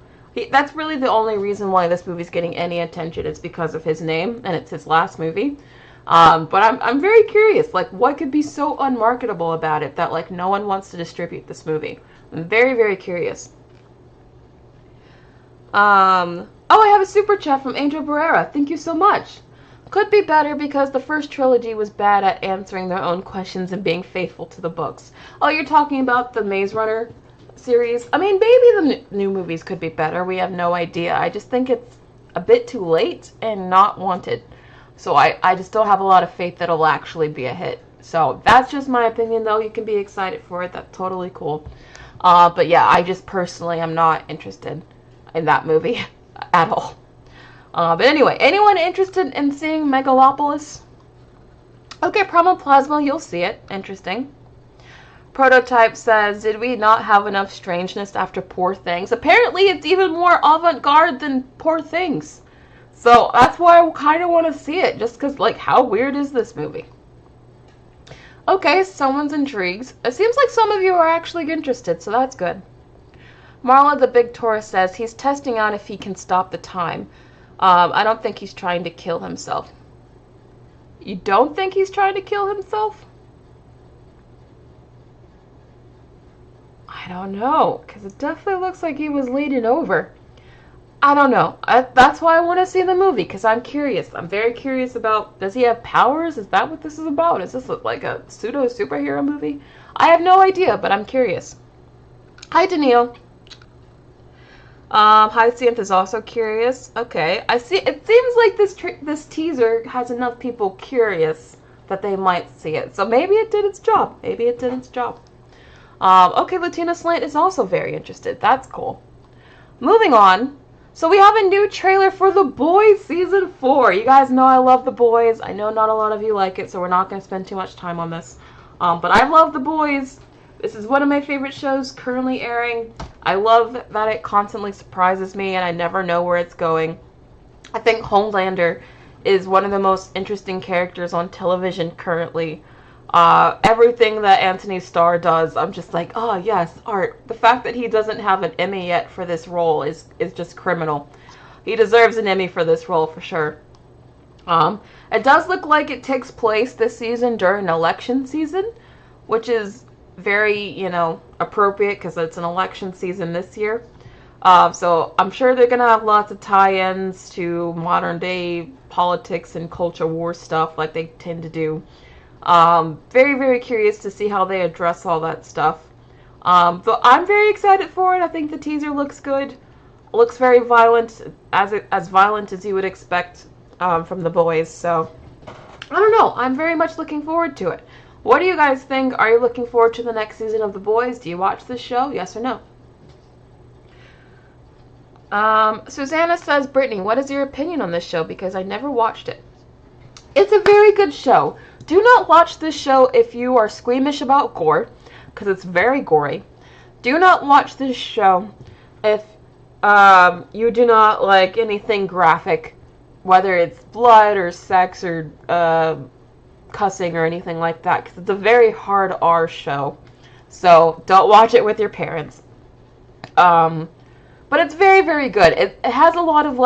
That's really the only reason why this movie's getting any attention. It's because of his name, and it's his last movie. But I'm very curious, like, what could be so unmarketable about it that, like, no one wants to distribute this movie? I'm very, very curious. Oh, I have a super chat from Angel Barrera. Thank you so much. Could be better because the first trilogy was bad at answering their own questions and being faithful to the books. Oh, you're talking about the Maze Runner series? I mean, maybe the new movies could be better. We have no idea. I just think it's a bit too late and not wanted. So I just don't have a lot of faith that it'll actually be a hit. So that's just my opinion, though. You can be excited for it. That's totally cool. But yeah, I just personally am not interested in that movie at all. But anyway, anyone interested in seeing Megalopolis? Okay, Promoplasma, you'll see it. Interesting. Prototype says, did we not have enough strangeness after Poor Things? Apparently it's even more avant-garde than Poor Things. So that's why I kind of want to see it, just because, like, how weird is this movie? Okay, someone's intrigued. It seems like some of you are actually interested, so that's good. Marla the Big Taurus says he's testing out if he can stop the time. I don't think he's trying to kill himself. You don't think he's trying to kill himself? I don't know, because it definitely looks like he was leaning over. I don't know. That's why I want to see the movie, because I'm curious. I'm very curious about, does he have powers? Is that what this is about? Is this like a pseudo-superhero movie? I have no idea, but I'm curious. Hi, Daniil. Hyacinth is also curious. Okay, I see. It seems like this teaser has enough people curious that they might see it. So maybe it did its job. Maybe it did its job. Okay, Latina Slant is also very interested. That's cool. Moving on. So we have a new trailer for The Boys Season 4. You guys know I love The Boys. I know not a lot of you like it, so we're not going to spend too much time on this. But I love The Boys. This is one of my favorite shows currently airing. I love that it constantly surprises me and I never know where it's going. I think Homelander is one of the most interesting characters on television currently. Everything that Anthony Starr does, I'm just like, oh yes, art. The fact that he doesn't have an Emmy yet for this role is just criminal. He deserves an Emmy for this role for sure. It does look like it takes place this season during election season, which is very, appropriate because it's an election season this year. So I'm sure they're going to have lots of tie-ins to modern day politics and culture war stuff like they tend to do. Very, very curious to see how they address all that stuff. But I'm very excited for it. I think the teaser looks good. It looks very violent, as violent as you would expect from The Boys. So I don't know. I'm very much looking forward to it. What do you guys think? Are you looking forward to the next season of The Boys? Do you watch this show? Yes or no? Susanna says, Brittany, what is your opinion on this show? Because I never watched it. It's a very good show. Do not watch this show if you are squeamish about gore, because it's very gory. Do not watch this show if you do not like anything graphic, whether it's blood or sex or cussing or anything like that, because it's a very hard R show. So don't watch it with your parents. But it's very, very good. It has a lot of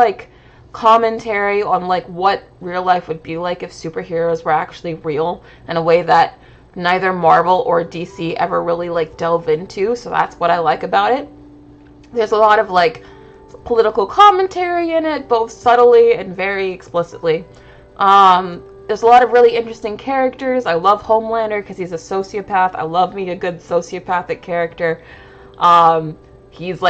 commentary on what real life would be like if superheroes were actually real in a way that neither Marvel or DC ever really delve into. So that's what I like about it. There's a lot of political commentary in it, both subtly and very explicitly. There's a lot of really interesting characters. I love Homelander because he's a sociopath. I love me a good sociopathic character. He's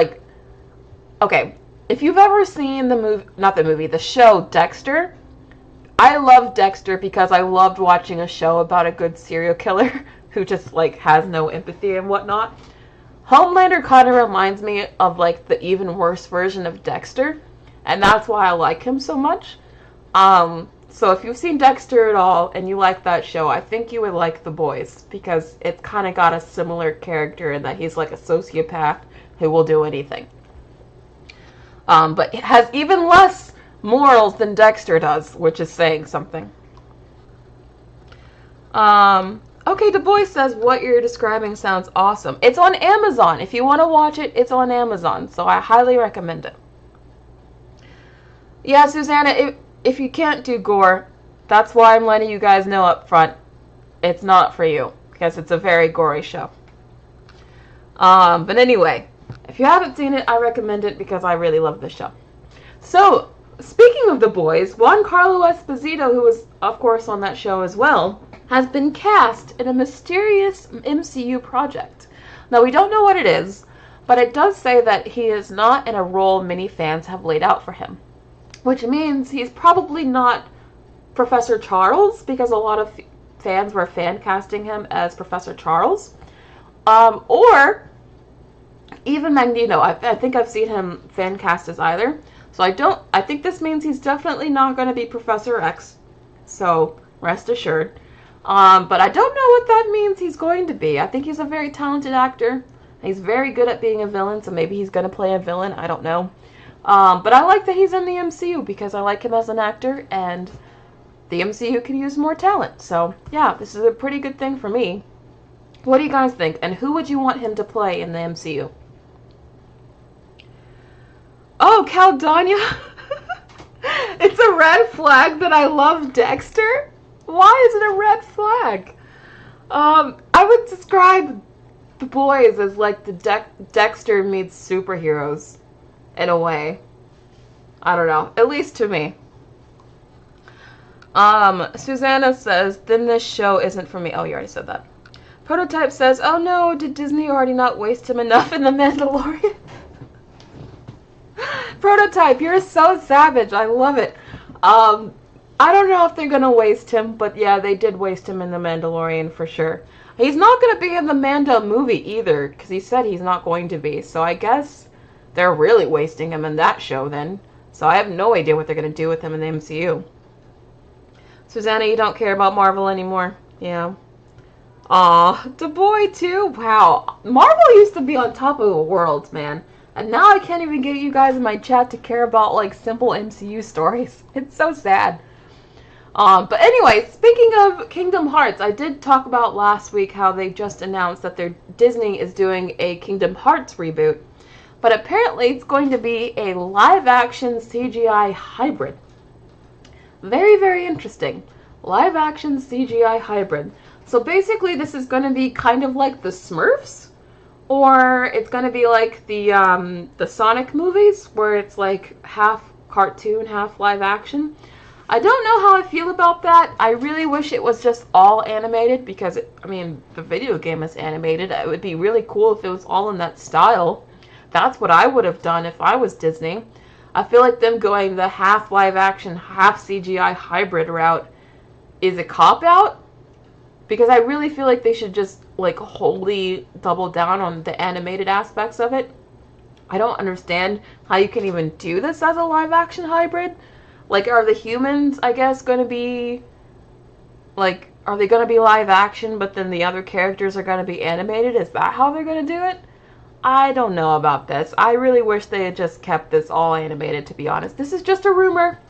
okay, if you've ever seen the show Dexter, I love Dexter because I loved watching a show about a good serial killer who just has no empathy and whatnot. Homelander kind of reminds me of the even worse version of Dexter, and that's why I like him so much. So if you've seen Dexter at all and you like that show, I think you would like The Boys because it's kind of got a similar character in that he's a sociopath who will do anything. But it has even less morals than Dexter does, which is saying something. Okay, Du Bois says, what you're describing sounds awesome. It's on Amazon. If you want to watch it, it's on Amazon. So I highly recommend it. Yeah, Susanna, if you can't do gore, that's why I'm letting you guys know up front. It's not for you, because it's a very gory show. But anyway, if you haven't seen it, I recommend it because I really love this show. So, speaking of the boys, Giancarlo Esposito, who was, of course, on that show as well, has been cast in a mysterious MCU project. Now, we don't know what it is, but it does say that he is not in a role many fans have laid out for him, which means he's probably not Professor Charles, because a lot of fans were fan casting him as Professor Charles, or even Magneto. I think I've seen him fan cast as either. So I think this means he's definitely not going to be Professor X. So rest assured. But I don't know what that means he's going to be. I think he's a very talented actor. He's very good at being a villain, so maybe he's going to play a villain. I don't know. But I like that he's in the MCU because I like him as an actor, and the MCU can use more talent. So yeah, this is a pretty good thing for me. What do you guys think? And who would you want him to play in the MCU? Oh, Caldania. It's a red flag that I love Dexter. Why is it a red flag? I would describe the boys as like the Dexter meets superheroes in a way. I don't know. At least to me. Susanna says, then this show isn't for me. Oh, you already said that. Prototype says, oh no, did Disney already not waste him enough in The Mandalorian? Prototype, you're so savage. I love it. I don't know if they're going to waste him, but yeah, they did waste him in The Mandalorian for sure. He's not going to be in the Mando movie either, because he said he's not going to be. So I guess they're really wasting him in that show then. So I have no idea what they're going to do with him in the MCU. Susanna, you don't care about Marvel anymore? Yeah. Aw, the boy too? Wow. Marvel used to be on top of the world, man. And now I can't even get you guys in my chat to care about, like, simple MCU stories. It's so sad. But anyway, speaking of Kingdom Hearts, I did talk about last week how they just announced that Disney is doing a Kingdom Hearts reboot. But apparently it's going to be a live-action CGI hybrid. Very, very interesting. Live-action CGI hybrid. So basically this is going to be kind of like the Smurfs, or it's going to be like the Sonic movies, where it's like half cartoon, half live action. I don't know how I feel about that. I really wish it was just all animated, because, I mean, the video game is animated. It would be really cool if it was all in that style. That's what I would have done if I was Disney. I feel like them going the half live action, half CGI hybrid route is a cop-out, because I really feel like they should just, like, wholly double down on the animated aspects of it. I don't understand how you can even do this as a live action hybrid. Like, are the humans, I guess, going to be, like, are they going to be live action, but then the other characters are going to be animated? Is that how they're going to do it? I don't know about this. I really wish they had just kept this all animated, to be honest. This is just a rumor.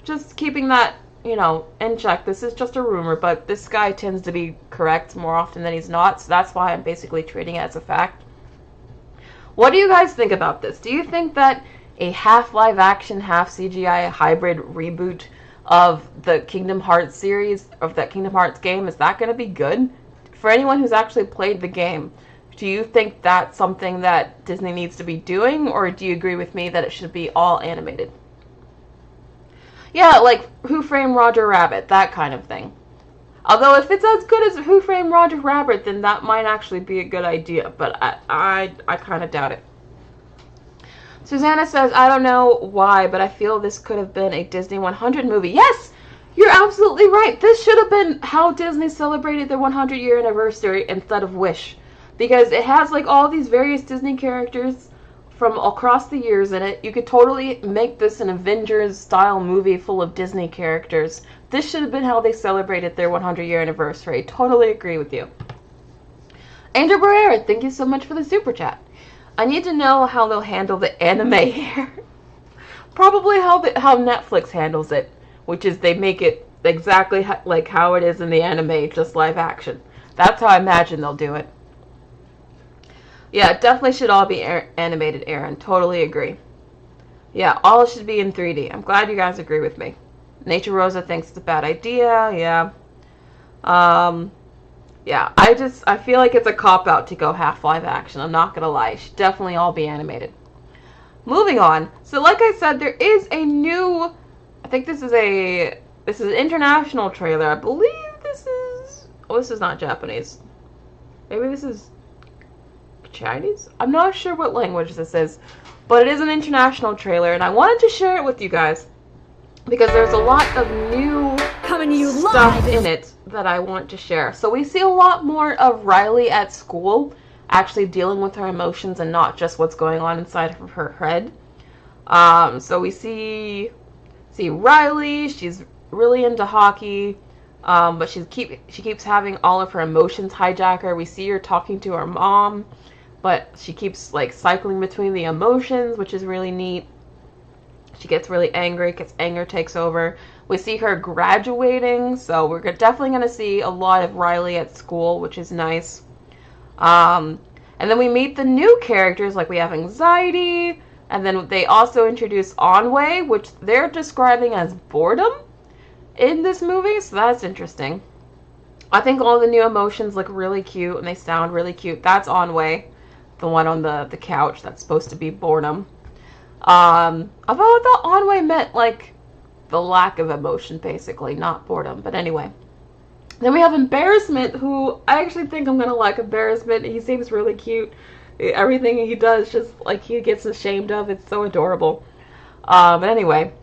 Just keeping that, you know, in check. This is just a rumor, but this guy tends to be correct more often than he's not, so that's why I'm basically treating it as a fact. What do you guys think about this? Do you think that a half live action, half CGI hybrid reboot of the Kingdom Hearts series, of that Kingdom Hearts game, is that going to be good? For anyone who's actually played the game, do you think that's something that Disney needs to be doing, or do you agree with me that it should be all animated? Yeah, like Who Framed Roger Rabbit, that kind of thing. Although if it's as good as Who Framed Roger Rabbit, then that might actually be a good idea, but I kind of doubt it. Susanna says, I don't know why, but I feel this could have been a Disney 100 movie. Yes! You're absolutely right. This should have been how Disney celebrated their 100-year anniversary instead of Wish. Because it has, like, all these various Disney characters from across the years in it. You could totally make this an Avengers-style movie full of Disney characters. This should have been how they celebrated their 100-year anniversary. Totally agree with you. Andrew Barrera, thank you so much for the super chat. I need to know how they'll handle the anime here. Probably how Netflix handles it, which is they make it exactly like how it is in the anime, just live action. That's how I imagine they'll do it. Yeah, it definitely should all be animated, Aaron. Totally agree. Yeah, all should be in 3D. I'm glad you guys agree with me. Nature Rosa thinks it's a bad idea. Yeah. Yeah, I feel like it's a cop-out to go half live action. I'm not gonna lie. It should definitely all be animated. moving on. So like I said, there is a new, I think this is an international trailer. I believe this is not Japanese. Maybe this is Chinese? I'm not sure what language this is, but it is an international trailer, and I wanted to share it with you guys because there's a lot of new stuff in it that I want to share. So we see a lot more of Riley at school, actually dealing with her emotions and not just what's going on inside of her head. So we see Riley. She's really into hockey, but she keeps having all of her emotions hijack her. We see her talking to her mom, but she keeps like cycling between the emotions, which is really neat. She gets really angry because anger takes over. We see her graduating, so we're definitely going to see a lot of Riley at school, which is nice. And then we meet the new characters, like we have Anxiety, and then they also introduce Onway, which they're describing as boredom in this movie, so that's interesting. I think all the new emotions look really cute, and they sound really cute. That's Onway, the one on the couch that's supposed to be boredom. Although I thought Onway meant, like, the lack of emotion, basically, not boredom. But anyway. Then we have Embarrassment, who I actually think I'm going to like Embarrassment. He seems really cute. Everything he does, just, like, he gets ashamed of. It's so adorable. But anyway.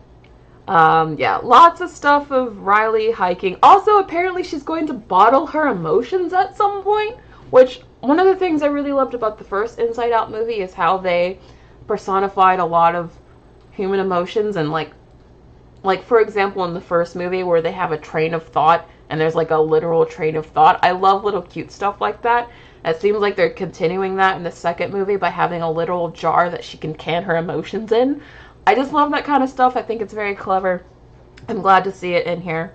Yeah, lots of stuff of Riley hiking. Also, apparently she's going to bottle her emotions at some point, which one of the things I really loved about the first Inside Out movie is how they personified a lot of human emotions, and like for example in the first movie where they have a train of thought and there's like a literal train of thought. I love little cute stuff like that. It seems like they're continuing that in the second movie by having a literal jar that she can can her emotions in. I just love that kind of stuff. I think it's very clever. I'm glad to see it in here.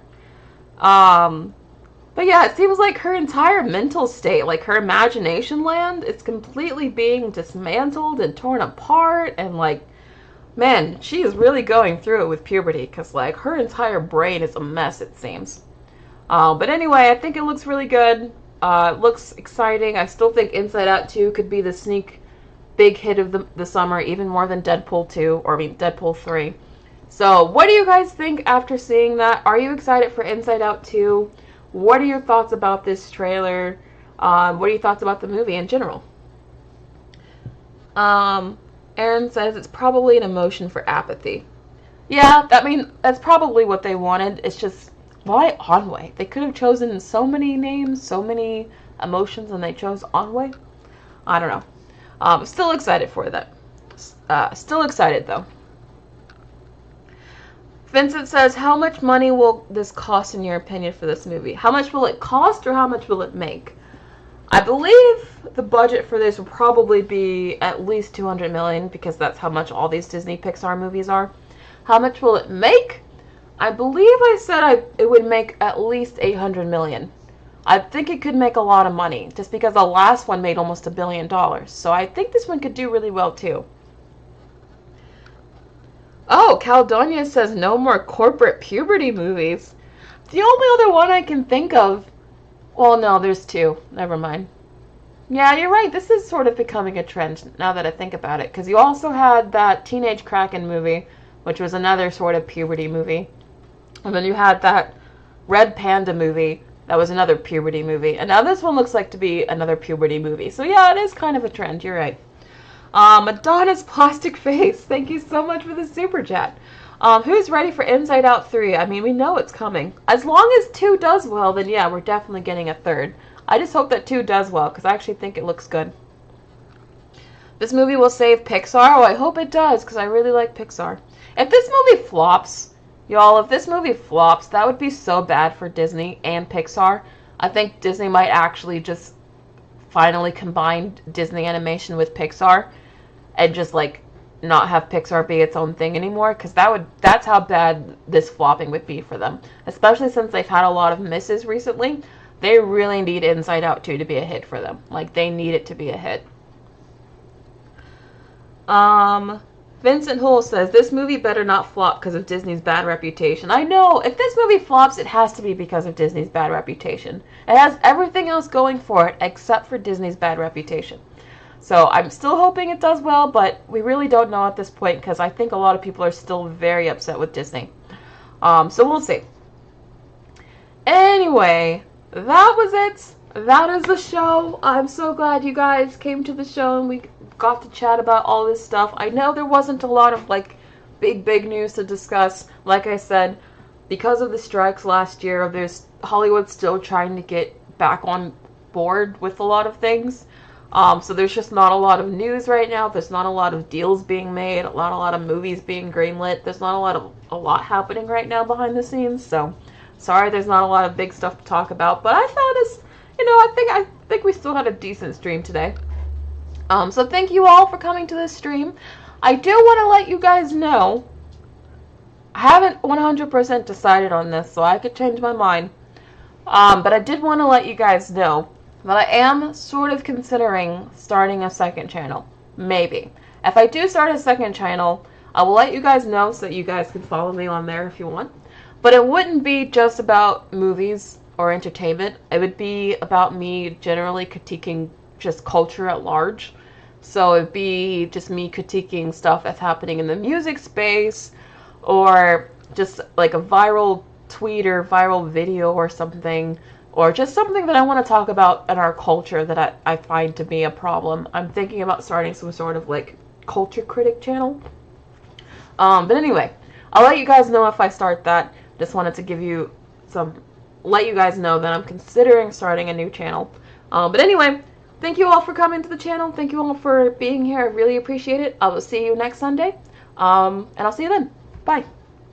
But yeah, it seems like her entire mental state, like her imagination land, is completely being dismantled and torn apart. And like, man, she is really going through it with puberty because like her entire brain is a mess, it seems. But anyway, I think it looks really good. It looks exciting. I still think Inside Out 2 could be the sneak big hit of the summer, even more than Deadpool 2, or I mean Deadpool 3. So what do you guys think after seeing that? Are you excited for Inside Out 2? What are your thoughts about this trailer? What are your thoughts about the movie in general? Aaron says it's probably an emotion for apathy. Yeah, that's probably what they wanted. It's just, why Onway? They could have chosen so many names, so many emotions, and they chose Onway. I don't know. Still excited for that. Still excited, though. Vincent says, how much money will this cost in your opinion for this movie? How much will it cost, or how much will it make? I believe the budget for this will probably be at least $200 million, because that's how much all these Disney Pixar movies are. How much will it make? I believe I said it would make at least $800 million. I think it could make a lot of money, just because the last one made almost $1 billion. So I think this one could do really well, too. Oh, Caldonia says no more corporate puberty movies. The only other one I can think of... Well, no, there's two. Never mind. Yeah, you're right. This is sort of becoming a trend, now that I think about it. Because you also had that Teenage Kraken movie, which was another sort of puberty movie. And then you had that Red Panda movie, that was another puberty movie. And now this one looks like to be another puberty movie. So yeah, it is kind of a trend. You're right. Madonna's Plastic Face. Thank you so much for the super chat. Who's ready for Inside Out 3? I mean, we know it's coming. As long as 2 does well, then yeah, we're definitely getting a 3rd. I just hope that 2 does well, because I actually think it looks good. This movie will save Pixar? Oh, I hope it does, because I really like Pixar. If this movie flops, y'all, if this movie flops, that would be so bad for Disney and Pixar. I think Disney might actually just finally combine Disney animation with Pixar and just, like, not have Pixar be its own thing anymore, because that's how bad this flopping would be for them. Especially since they've had a lot of misses recently. They really need Inside Out 2 to be a hit for them. Like, they need it to be a hit. Vincent Hull says, this movie better not flop because of Disney's bad reputation. I know, if this movie flops, it has to be because of Disney's bad reputation. It has everything else going for it except for Disney's bad reputation. So I'm still hoping it does well, but we really don't know at this point because I think a lot of people are still very upset with Disney. So we'll see. Anyway, that was it. That is the show. I'm so glad you guys came to the show and we got to chat about all this stuff. I know there wasn't a lot of like big news to discuss. Like I said, because of the strikes last year, there's Hollywood's still trying to get back on board with a lot of things. So there's just not a lot of news right now. There's not a lot of deals being made, not a lot of movies being greenlit. There's not a lot happening right now behind the scenes. So sorry, there's not a lot of big stuff to talk about. But I thought this, I think we still had a decent stream today. So thank you all for coming to this stream. I do want to let you guys know, I haven't 100% decided on this, so I could change my mind. But I did want to let you guys know that I am sort of considering starting a second channel. Maybe. If I do start a second channel, I will let you guys know so that you guys can follow me on there if you want. But it wouldn't be just about movies or entertainment. It would be about me generally critiquing just culture at large. So it'd be just me critiquing stuff that's happening in the music space, or just like a viral tweet or viral video or something, or just something that I want to talk about in our culture that I find to be a problem. I'm thinking about starting some sort of like culture critic channel. But anyway, I'll let you guys know if I start that. Just wanted to give you let you guys know that I'm considering starting a new channel. But anyway, thank you all for coming to the channel. Thank you all for being here. I really appreciate it. I will see you next Sunday. And I'll see you then. Bye.